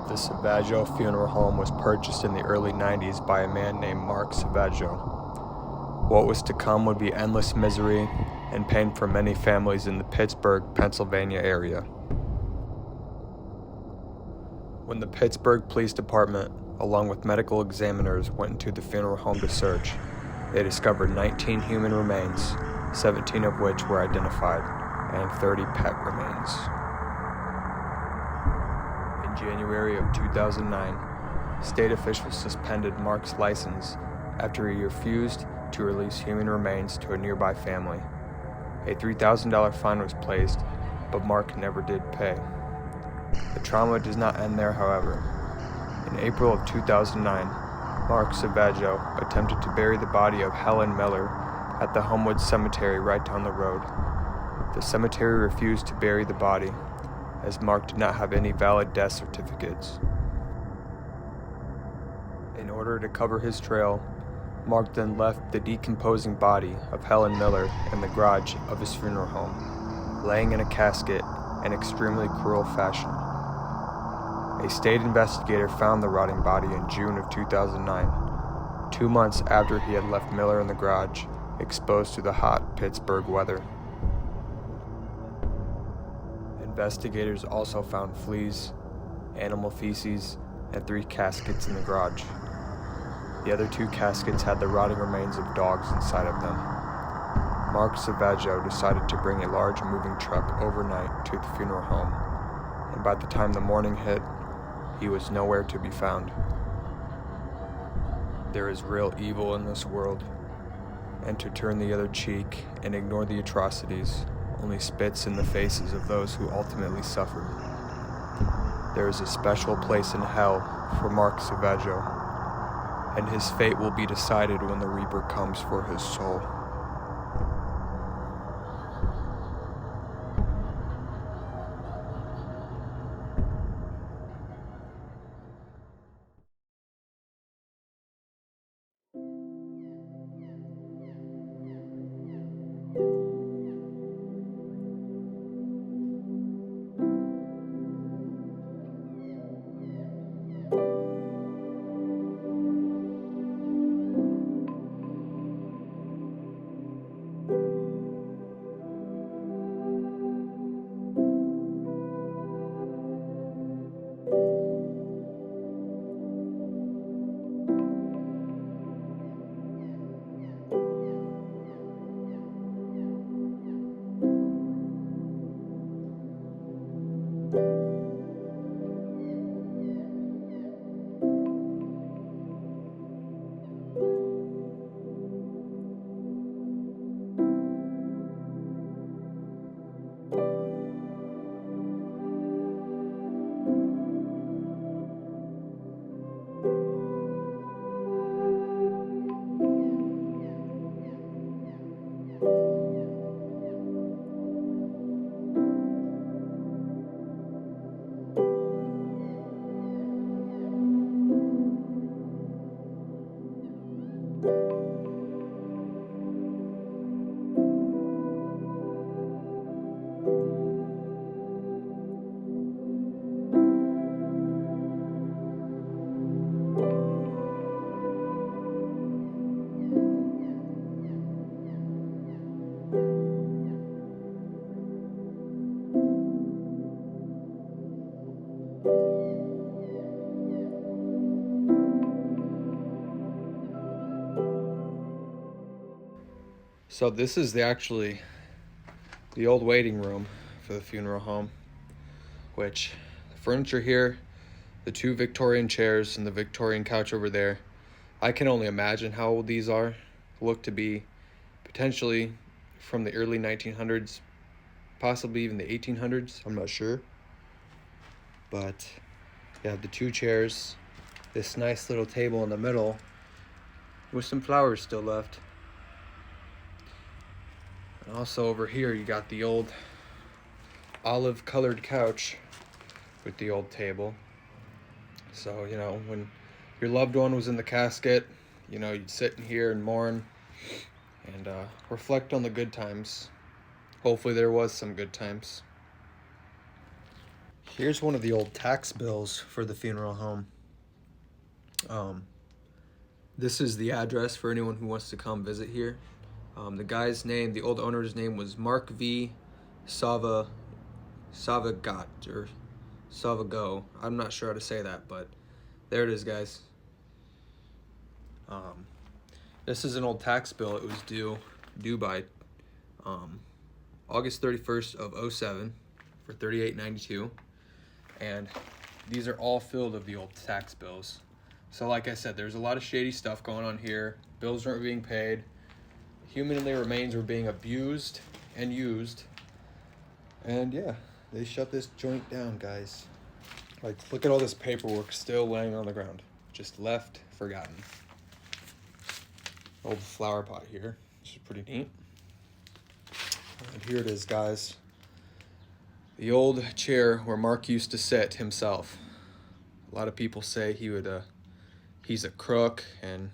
The Sauvageot funeral home was purchased in the early 90s by a man named Mark Sauvageot. What was to come would be endless misery and pain for many families in the Pittsburgh, Pennsylvania area. When the Pittsburgh Police Department, along with medical examiners, went into the funeral home to search, they discovered 19 human remains, 17 of which were identified, and 30 pet remains. In January of 2009, state officials suspended Mark's license after he refused to release human remains to a nearby family. A $3,000 fine was placed, but Mark never did pay. The trauma does not end there, however. In April of 2009, Mark Sauvageot attempted to bury the body of Helen Miller at the Homewood Cemetery right down the road. The cemetery refused to bury the body, as Mark did not have any valid death certificates. In order to cover his trail, Mark then left the decomposing body of Helen Miller in the garage of his funeral home, laying in a casket in extremely cruel fashion. A state investigator found the rotting body in June of 2009, 2 months after he had left Miller in the garage, exposed to the hot Pittsburgh weather. Investigators also found fleas, animal feces, and 3 caskets in the garage. The other 2 caskets had the rotting remains of dogs inside of them. Mark Sauvageot decided to bring a large moving truck overnight to the funeral home, and by the time the morning hit, he was nowhere to be found. There is real evil in this world, and to turn the other cheek and ignore the atrocities only spits in the faces of those who ultimately suffered. There is a special place in hell for Mark Sauvageot, and his fate will be decided when the Reaper comes for his soul. So this is actually the old waiting room for the funeral home, which the furniture here, the 2 Victorian chairs and the Victorian couch over there, I can only imagine how old these are. Look to be potentially from the early 1900s, possibly even the 1800s, I'm not sure. But you have the 2 chairs, this nice little table in the middle with some flowers still left. And also over here you got the old olive colored couch with the old table. So, when your loved one was in the casket, you'd sit in here and mourn and reflect on the good times. Hopefully there was some good times. Here's one of the old tax bills for the funeral home. This is the address for anyone who wants to come visit here. The guy's name, the old owner's name was Mark V. Sauvageot or Sauvageot. I'm not sure how to say that, but there it is, guys. This is an old tax bill. It was due by August 31st of 07 for $38.92, and these are all filled of the old tax bills. So like I said, there's a lot of shady stuff going on here. Bills weren't being paid. Human remains were being abused and used. And yeah, they shut this joint down, guys. Like, look at all this paperwork still laying on the ground. Just left, forgotten. Old flower pot here, which is pretty neat. And here it is, guys. The old chair where Mark used to sit himself. A lot of people say he's a crook and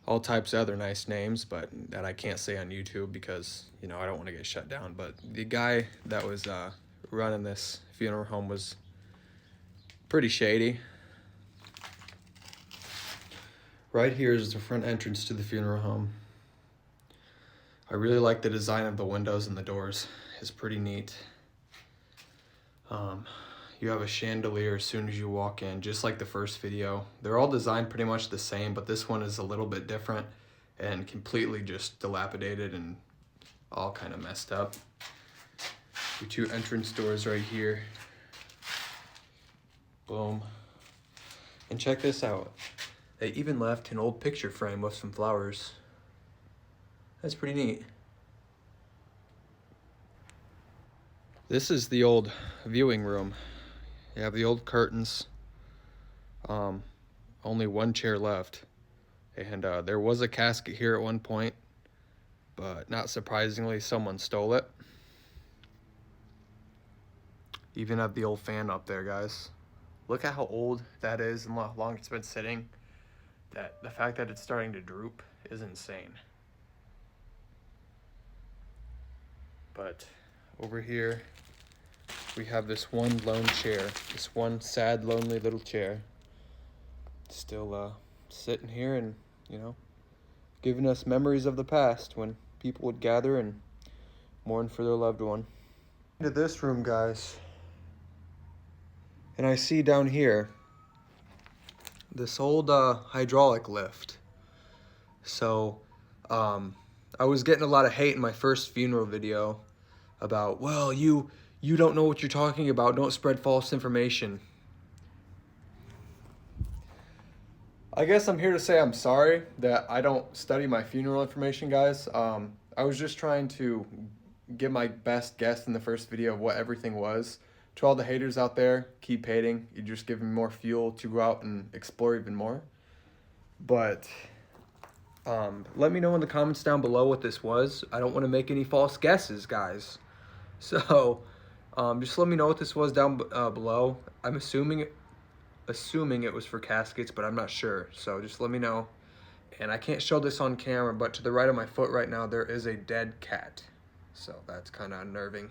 all types of other nice names, but that I can't say on YouTube because, you know, I don't want to get shut down. But the guy that was running this funeral home was pretty shady. Right here is the front entrance to the funeral home. I really like the design of the windows and the doors. It's pretty neat. You have a chandelier as soon as you walk in, just like the first video. They're all designed pretty much the same, but this one is a little bit different and completely just dilapidated and all kind of messed up. Your two entrance doors right here. Boom. And check this out. They even left an old picture frame with some flowers. That's pretty neat. This is the old viewing room. You have the old curtains. Only one chair left. And there was a casket here at one point, but not surprisingly, someone stole it. Even have the old fan up there, guys. Look at how old that is and how long it's been sitting. The fact that it's starting to droop is insane. But over here, we have this one lone chair, this one sad, lonely little chair, still sitting here and, you know, giving us memories of the past when people would gather and mourn for their loved one. Into this room, guys, and I see down here this old hydraulic lift. So I was getting a lot of hate in my first funeral video about, well, you don't know what you're talking about, don't spread false information. I guess I'm here to say I'm sorry that I don't study my funeral information, guys. I was just trying to give my best guess in the first video of what everything was. To all the haters out there, keep hating. You're just giving me more fuel to go out and explore even more. But let me know in the comments down below what this was. I don't want to make any false guesses, guys. So just let me know what this was down below. I'm assuming it was for caskets, but I'm not sure. So just let me know. And I can't show this on camera, but to the right of my foot right now, there is a dead cat. So that's kind of unnerving.